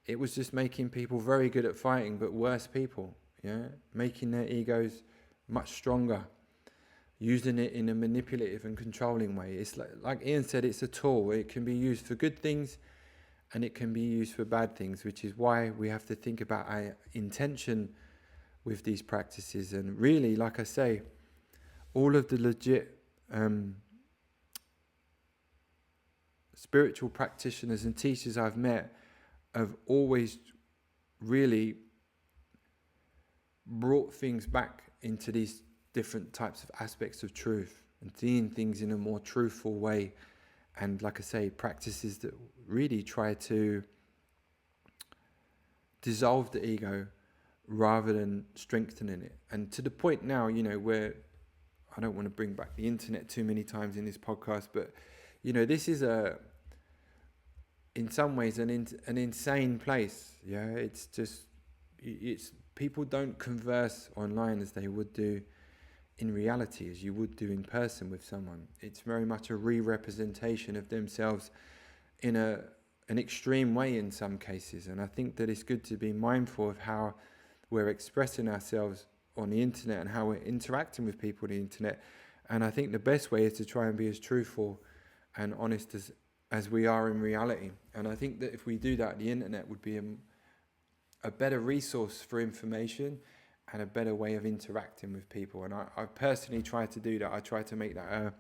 It was just making people very good at fighting, but worse people, Making their egos much stronger, using it in a manipulative and controlling way. It's like Ian said, it's a tool. It can be used for good things and it can be used for bad things, which is why we have to think about our intention with these practices. And really, like I say, all of the legit spiritual practitioners and teachers I've met have always really brought things back into these different types of aspects of truth and seeing things in a more truthful way and like I say, practices that really try to dissolve the ego rather than strengthening it. And to the point now, where I don't want to bring back the internet too many times in this podcast, but this is in some ways an insane place. Yeah, it's people don't converse online as they would do in reality, as you would do in person with someone. It's very much a re-representation of themselves in an extreme way in some cases. And I think that it's good to be mindful of how we're expressing ourselves on the internet and how we're interacting with people on the internet. And I think the best way is to try and be as truthful and honest as we are in reality. And I think that if we do that, the internet would be a better resource for information and a better way of interacting with people. And I personally try to do that. I try to make that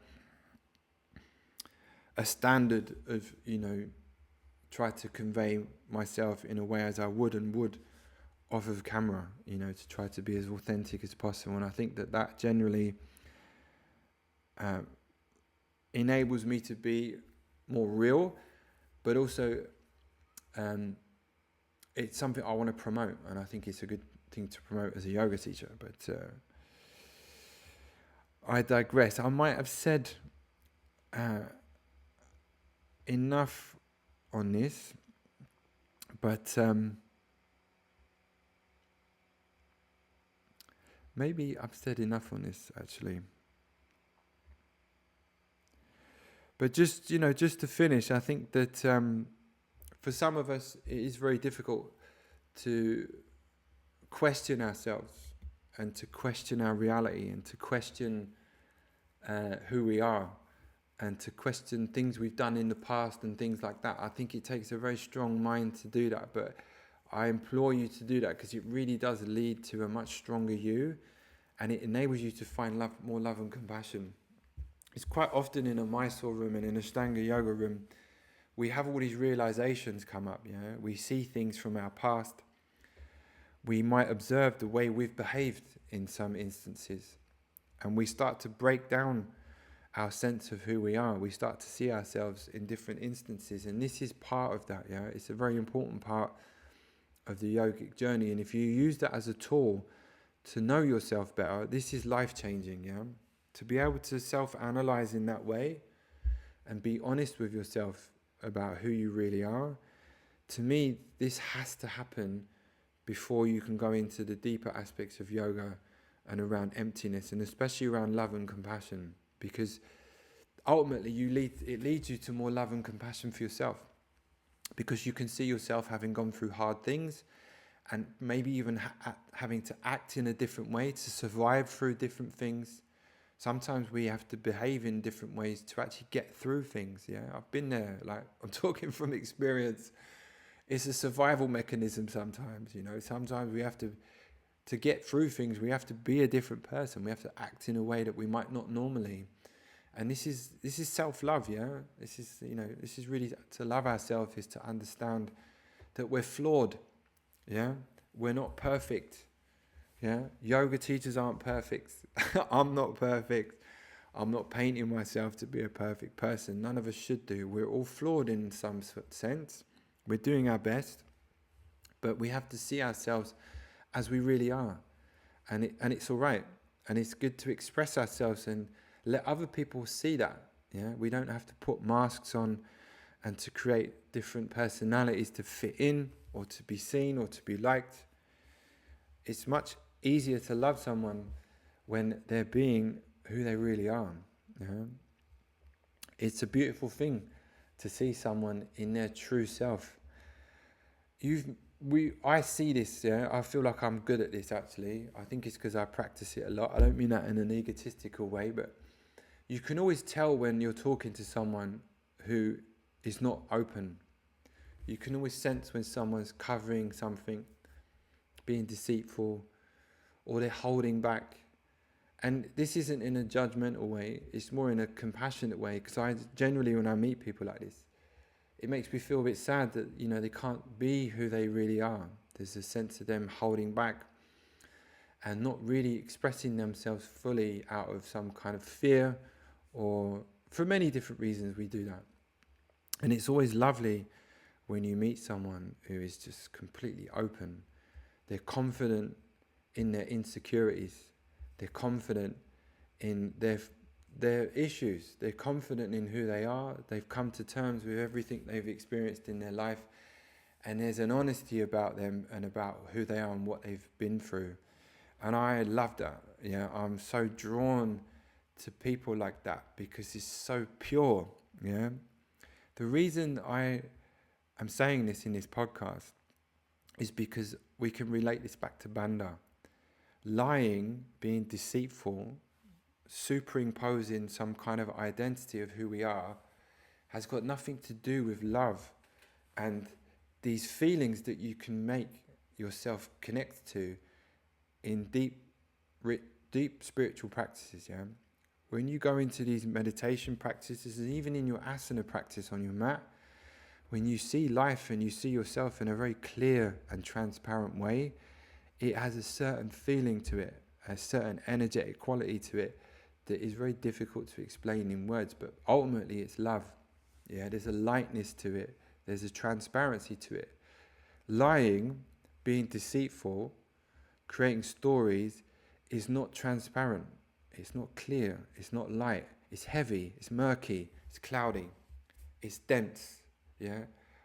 a standard of, try to convey myself in a way as I would off of camera, to try to be as authentic as possible. And I think that generally enables me to be more real, but also it's something I want to promote, and I think it's a good thing to promote as a yoga teacher. But I digress. I might have said enough on this, but maybe I've said enough on this actually. But just to finish, I think that for some of us it is very difficult to question ourselves and to question our reality and to question who we are and to question things we've done in the past and things like that. I think it takes a very strong mind to do that, but I implore you to do that because it really does lead to a much stronger you, and it enables you to find more love and compassion. It's quite often in a Mysore room and in a Ashtanga yoga room, we have all these realizations come up. We see things from our past. We might observe the way we've behaved in some instances, and we start to break down our sense of who we are. We start to see ourselves in different instances, and this is part of that. It's a very important part of the yogic journey, and if you use that as a tool to know yourself better, this is life-changing. To be able to self-analyze in that way and be honest with yourself about who you really are, to me, this has to happen before you can go into the deeper aspects of yoga and around emptiness, and especially around love and compassion, because ultimately it leads you to more love and compassion for yourself, because you can see yourself having gone through hard things and maybe even having to act in a different way to survive through different things. Sometimes we have to behave in different ways to actually get through things. I've been there. I'm talking from experience. It's a survival mechanism sometimes. Sometimes we have to get through things. We have to be a different person. We have to act in a way that we might not normally. And this is self-love. This is really to love ourselves, is to understand that we're flawed. We're not perfect. Yoga teachers aren't perfect. I'm not perfect. I'm not painting myself to be a perfect person. None of us should do. We're all flawed in some sense. We're doing our best, but we have to see ourselves as we really are, and it's all right, and it's good to express ourselves and let other people see that. We don't have to put masks on and to create different personalities to fit in or to be seen or to be liked. It's much easier to love someone when they're being who they really are. It's a beautiful thing to see someone in their true self. I see this. I feel like I'm good at this actually. I think it's because I practice it a lot. I don't mean that in an egotistical way, but you can always tell when you're talking to someone who is not open. You can always sense when someone's covering something, being deceitful, or they're holding back. And this isn't in a judgmental way, it's more in a compassionate way, because I generally, when I meet people like this, it makes me feel a bit sad that they can't be who they really are. There's a sense of them holding back and not really expressing themselves fully out of some kind of fear, or for many different reasons we do that. And it's always lovely when you meet someone who is just completely open. They're confident in their insecurities. They're confident in their issues. They're confident in who they are. They've come to terms with everything they've experienced in their life. And there's an honesty about them and about who they are and what they've been through. And I love that. Yeah, I'm so drawn to people like that because it's so pure. Yeah. The reason I am saying this in this podcast is because we can relate this back to Banda. Lying, being deceitful, superimposing some kind of identity of who we are, has got nothing to do with love and these feelings that you can make yourself connect to in deep spiritual practices. Yeah, when you go into these meditation practices, and even in your asana practice on your mat, when you see life and you see yourself in a very clear and transparent way, it has a certain feeling to it, a certain energetic quality to it that is very difficult to explain in words, but ultimately it's love. Yeah, there's a lightness to it. There's a transparency to it. Lying, being deceitful, creating stories is not transparent. It's not clear. It's not light. It's heavy. It's murky. It's cloudy. It's dense. Yeah,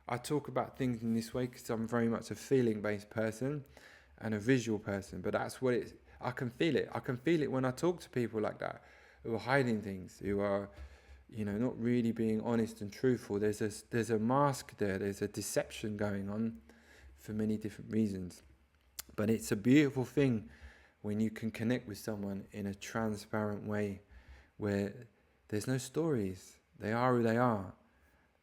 I talk about things in this way because I'm very much a feeling-based person and a visual person. But that's what it's. I can feel it. I can feel it when I talk to people like that, who are hiding things, who are, not really being honest and truthful. There's a mask there. There's a deception going on for many different reasons. But it's a beautiful thing when you can connect with someone in a transparent way where there's no stories. They are who they are.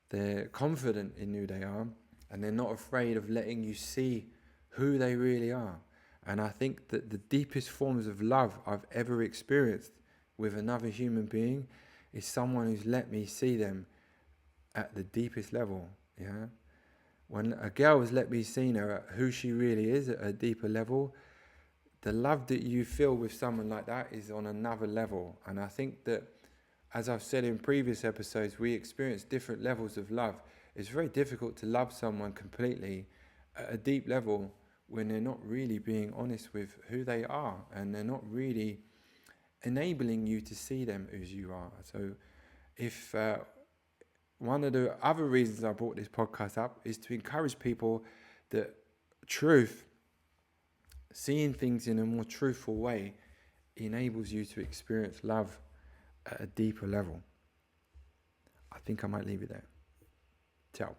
They're confident in who they are, and they're not afraid of letting you see who they really are. And I think that the deepest forms of love I've ever experienced with another human being is someone who's let me see them at the deepest level. Yeah, when a girl has let me see her at who she really is at a deeper level, the love that you feel with someone like that is on another level. And I think that, as I've said in previous episodes, we experience different levels of love. It's very difficult to love someone completely at a deep level when they're not really being honest with who they are and they're not really enabling you to see them as you are. So if one of the other reasons I brought this podcast up is to encourage people that truth, seeing things in a more truthful way, enables you to experience love at a deeper level. I think I might leave it there. Ciao.